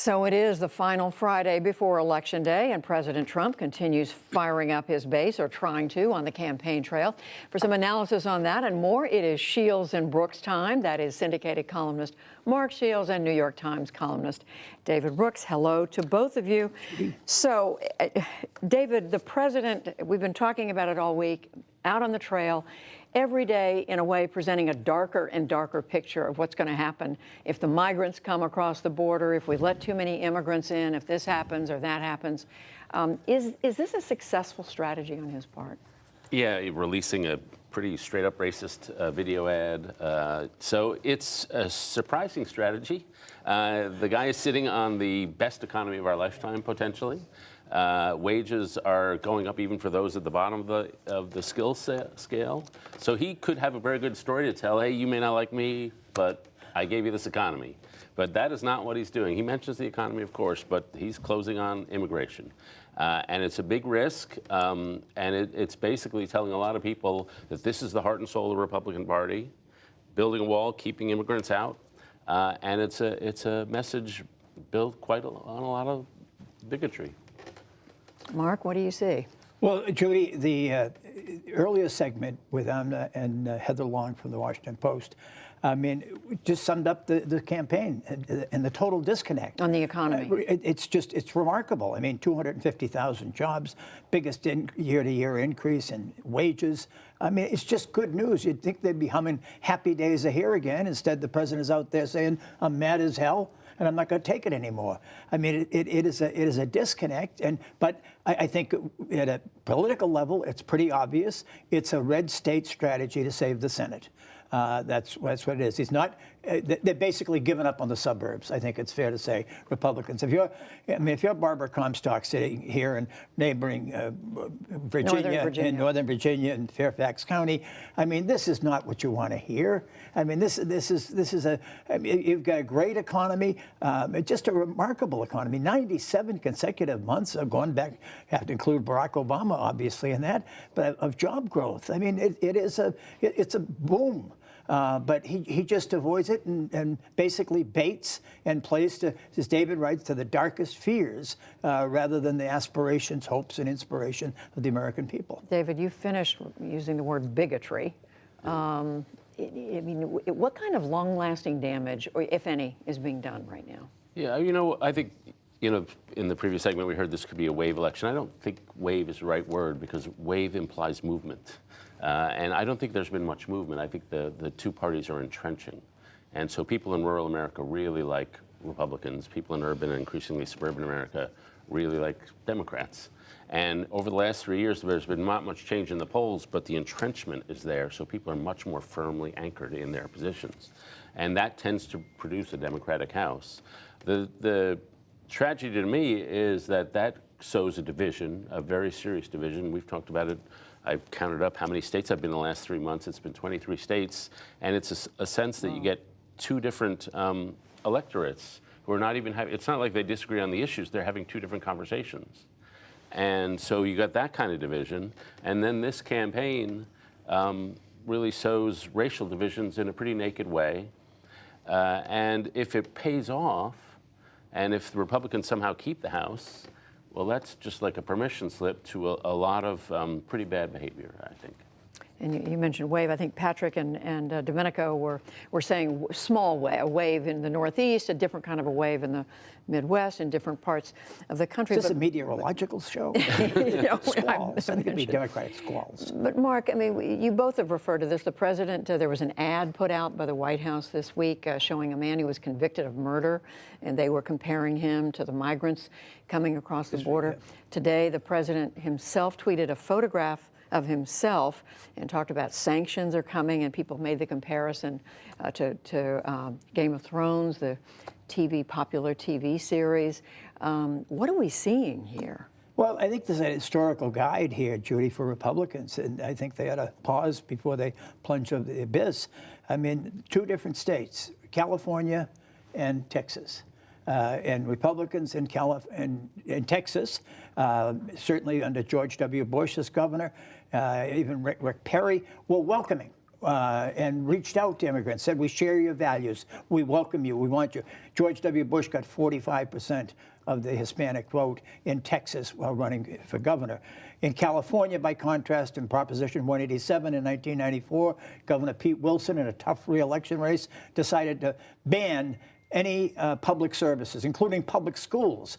So it is the final Friday before Election Day, and President Trump continues firing up his base, or trying to, on the campaign trail. For some analysis on that and more, it is Shields and Brooks time. That is syndicated columnist Mark Shields and New York Times columnist David Brooks. Hello to both of you. So, David, the president, we've been talking about it all week, out on the trail, every day, in a way, presenting a darker and darker picture of what's going to happen if the migrants come across the border, if we let too many immigrants in, if this happens or that happens. Is this a successful strategy on his part? Yeah, releasing a pretty straight-up racist video ad. So it's a surprising strategy. The guy is sitting on the best economy of our lifetime, potentially. Wages are going up even for those at the bottom of the skill scale. So he could have a very good story to tell. Hey, you may not like me, but I gave you this economy. But that is not what he's doing. He mentions the economy, of course, but he's closing on immigration. And it's a big risk, and it's basically telling a lot of people that this is the heart and soul of the Republican Party, building a wall, keeping immigrants out. And it's a message built on a lot of bigotry. Mark, what do you see? Well, Judy, the earlier segment with Amna and Heather Long from the Washington Post, I mean, just summed up the campaign and the total disconnect. On the economy. It's remarkable. I mean, 250,000 jobs, biggest year-to-year increase in wages. I mean, it's just good news. You'd think they'd be humming Happy Days Are Here again. Instead, the president's out there saying, I'm mad as hell, and I'm not going to take it anymore. I mean, it is a disconnect, but I think at a political level, it's pretty obvious. It's a red state strategy to save the Senate. That's what it is. He's not. They're basically giving up on the suburbs. I think it's fair to say, Republicans. If you're Barbara Comstock sitting here in neighboring Northern Virginia and Fairfax County, I mean, this is not what you want to hear. I mean, this is you've got a great economy, just a remarkable economy. 97 consecutive months of going back. Have to include Barack Obama, obviously, in that, but of job growth. I mean, it's a boom. But he just avoids it and basically baits and plays to, as David writes, to the darkest fears rather than the aspirations, hopes, and inspiration of the American people. David, you finished using the word bigotry. I mean, what kind of long-lasting damage, or if any, is being done right now? Yeah, you know, I think, you know, in the previous segment we heard this could be a wave election. I don't think wave is the right word because wave implies movement. And I don't think there's been much movement. I think the two parties are entrenching. And so people in rural America really like Republicans. People in urban and increasingly suburban America really like Democrats. And over the last 3 years, there's been not much change in the polls, but the entrenchment is there. So people are much more firmly anchored in their positions. And that tends to produce a Democratic House. The tragedy to me is that sows a division, a very serious division. We've talked about it. I've counted up how many states I've been in the last 3 months. It's been 23 states. And it's a sense that you get two different electorates who are not even having, it's not like they disagree on the issues, they're having two different conversations. And so you got that kind of division. And then this campaign really sows racial divisions in a pretty naked way. And if it pays off, and if the Republicans somehow keep the House, well, that's just like a permission slip to a lot of pretty bad behavior, I think. And you mentioned wave. I think Patrick and Domenico were saying small wave, a wave in the Northeast, a different kind of a wave in the Midwest, in different parts of the country. Is this a meteorological show? Squalls. I think it'd be Democratic squalls. But Mark, I mean, you both have referred to this. The president, there was an ad put out by the White House this week showing a man who was convicted of murder, and they were comparing him to the migrants coming across the border. Today, the president himself tweeted a photograph of himself and talked about sanctions are coming, and people made the comparison to Game of Thrones, the popular TV series. What are we seeing here? Well, I think there's a historical guide here, Judy, for Republicans, and I think they ought to pause before they plunge over the abyss. I mean, two different states, California and Texas. And Republicans in Texas, certainly under George W. Bush as governor, even Rick Perry, were welcoming and reached out to immigrants, said, we share your values, we welcome you, we want you. George W. Bush got 45% of the Hispanic vote in Texas while running for governor. In California, by contrast, in Proposition 187 in 1994, Governor Pete Wilson, in a tough re-election race, decided to ban any public services, including public schools,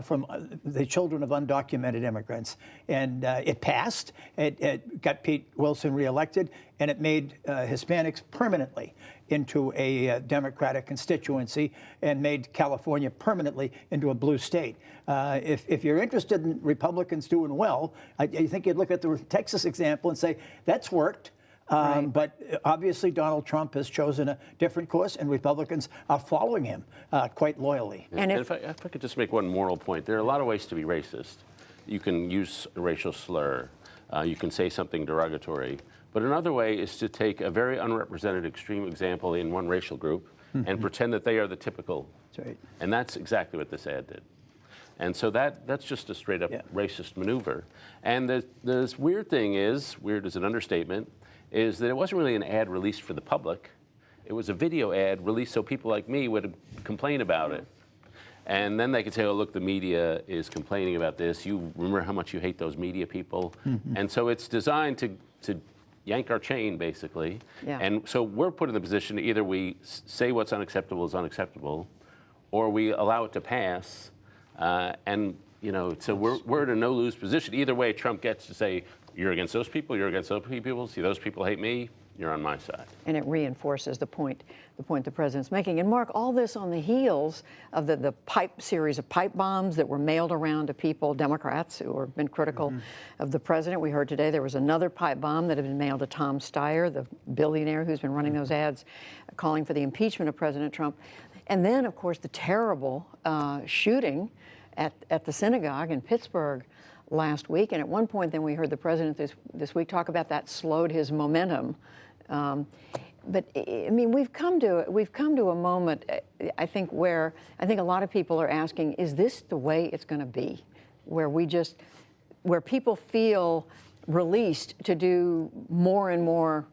from the children of undocumented immigrants. And it passed. It got Pete Wilson reelected, and it made Hispanics permanently into a Democratic constituency and made California permanently into a blue state. If you're interested in Republicans doing well, I think you'd look at the Texas example and say, that's worked. Right. But obviously Donald Trump has chosen a different course, and Republicans are following him quite loyally. And if I could just make one moral point, there are a lot of ways to be racist. You can use a racial slur. You can say something derogatory. But another way is to take a very unrepresented extreme example in one racial group and pretend that they are the typical. That's right. And that's exactly what this ad did. And so that's just a straight up racist maneuver. And the weird thing is, weird is an understatement, is that it wasn't really an ad released for the public. It was a video ad released so people like me would complain about it. And then they could say, oh, look, the media is complaining about this. You remember how much you hate those media people? And so it's designed to yank our chain, basically. Yeah. And so we're put in the position, either we say what's unacceptable is unacceptable, or we allow it to pass. And, you know, so we're in a no-lose position. Either way, Trump gets to say, you're against those people, you're against those people. See, those people hate me, you're on my side. And it reinforces the point the president's making. And Mark, all this on the heels of the series of pipe bombs that were mailed around to people, Democrats who have been critical of the president. We heard today there was another pipe bomb that had been mailed to Tom Steyer, the billionaire who's been running those ads calling for the impeachment of President Trump. And then, of course, the terrible shooting at the synagogue in Pittsburgh last week. And at one point then we heard the president this week talk about that slowed his momentum. But I mean, we've come to a moment, I think, where I think a lot of people are asking, is this the way it's going to be? Where people feel released to do more and more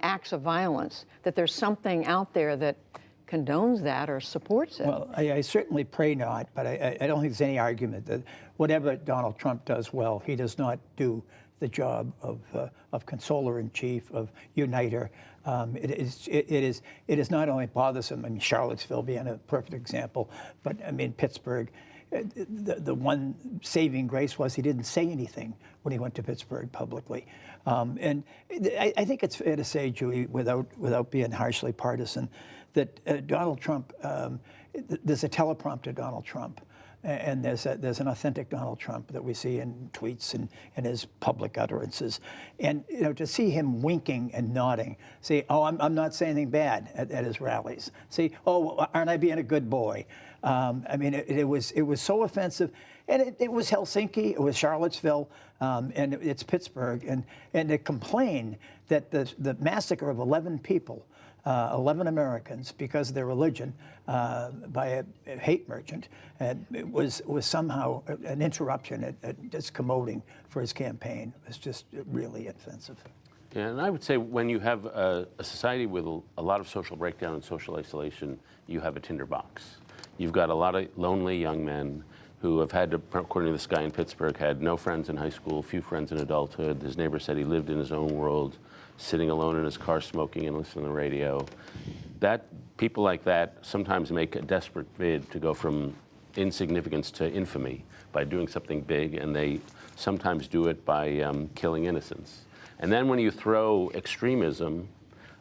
acts of violence, that there's something out there that condones that or supports it. Well, I certainly pray not, but I don't think there's any argument that whatever Donald Trump does well, he does not do the job of consoler-in-chief, of uniter. It is not only bothersome. I mean, Charlottesville being a perfect example, but I mean Pittsburgh. The one saving grace was he didn't say anything when he went to Pittsburgh publicly. And I think it's fair to say, Julie, without being harshly partisan, that Donald Trump, there's a teleprompter Donald Trump, and there's an authentic Donald Trump that we see in tweets and his public utterances. And you know, to see him winking and nodding, say, oh, I'm not saying anything bad at his rallies. Say, oh, aren't I being a good boy? I mean, it was so offensive. And it was Helsinki, it was Charlottesville, and it's Pittsburgh. And to complain that the massacre of 11 people, 11 Americans, because of their religion, by a hate merchant, it was somehow an interruption, discommoding for his campaign. It was just really offensive. Yeah, and I would say when you have a society with a lot of social breakdown and social isolation, you have a tinderbox. You've got a lot of lonely young men who have had to, according to this guy in Pittsburgh, had no friends in high school, few friends in adulthood. His neighbor said he lived in his own world, sitting alone in his car smoking and listening to the radio. People like that sometimes make a desperate bid to go from insignificance to infamy by doing something big, and they sometimes do it by killing innocents. And then when you throw extremism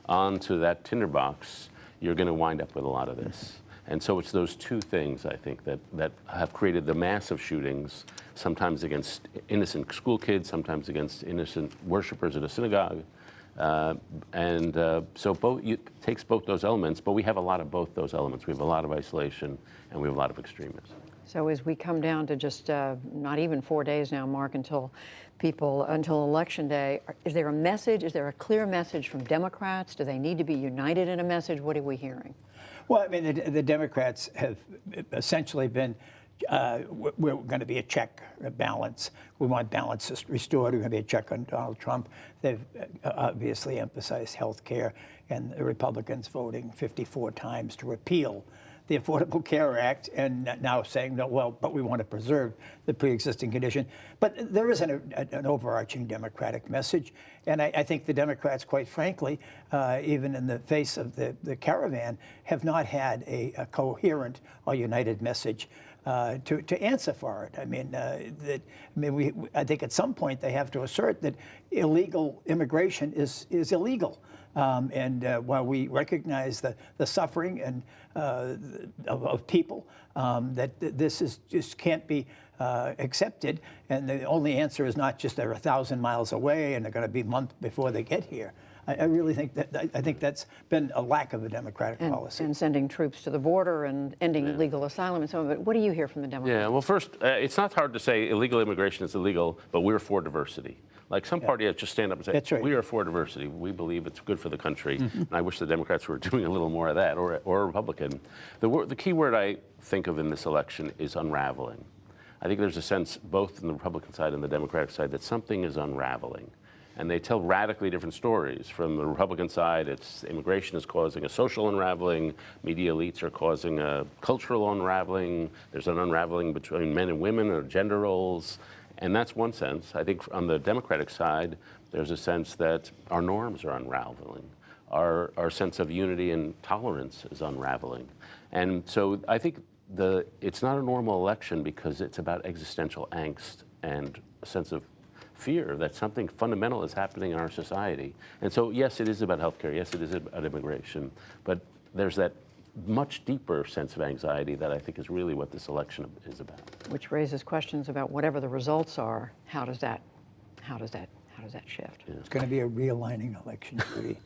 onto that tinderbox, you're going to wind up with a lot of this. And so it's those two things, I think, that have created the massive shootings, sometimes against innocent school kids, sometimes against innocent worshipers at a synagogue. So it takes both those elements, but we have a lot of both those elements. We have a lot of isolation, and we have a lot of extremism. So as we come down to just not even 4 days now, Mark, until Election Day, is there a message? Is there a clear message from Democrats? Do they need to be united in a message? What are we hearing? Well, I mean, the Democrats have essentially been we're going to be a check, a balance. We want balance restored. We're going to be a check on Donald Trump. They've obviously emphasized health care, and the Republicans voting 54 times to repeal the Affordable Care Act, and now saying, no, well, but we want to preserve the pre-existing condition. But there isn't an overarching Democratic message, and I think the Democrats, quite frankly, even in the face of the caravan, have not had a coherent or united message to answer for it. I mean, I think at some point they have to assert that illegal immigration is illegal. While we recognize the suffering and of people, that this is just can't be accepted, and the only answer is not just they're 1,000 miles away and they're going to be a month before they get here. I really think that's been a lack of a Democratic policy. And sending troops to the border and ending illegal asylum and so on. But what do you hear from the Democrats? Yeah, well, first, it's not hard to say illegal immigration is illegal, but we're for diversity. Like some party has just stand up and say, That's right. we are for diversity. We believe it's good for the country. And I wish the Democrats were doing a little more of that, or a Republican. The key word I think of in this election is unraveling. I think there's a sense, both in the Republican side and the Democratic side, that something is unraveling. And they tell radically different stories. From the Republican side, it's immigration is causing a social unraveling, media elites are causing a cultural unraveling, there's an unraveling between men and women or gender roles. And that's one sense. I think on the Democratic side, there's a sense that our norms are unraveling. Our sense of unity and tolerance is unraveling. And so I think it's not a normal election because it's about existential angst and a sense of fear that something fundamental is happening in our society. And so, yes, it is about healthcare. Yes, it is about immigration. But there's that much deeper sense of anxiety that I think is really what this election is about. Which raises questions about whatever the results are. How does that shift? It's going to be a realigning election, Judy.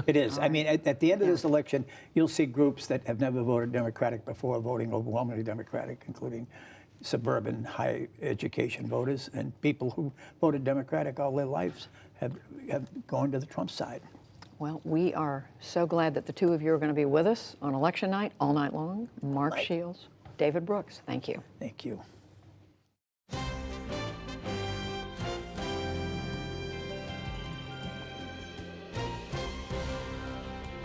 It is. I mean, at the end of this election, you'll see groups that have never voted Democratic before voting overwhelmingly Democratic, including suburban high education voters, and people who voted Democratic all their lives have gone to the Trump side. Well, we are so glad that the two of you are going to be with us on election night all night long. Mark Shields, David Brooks, thank you. Thank you.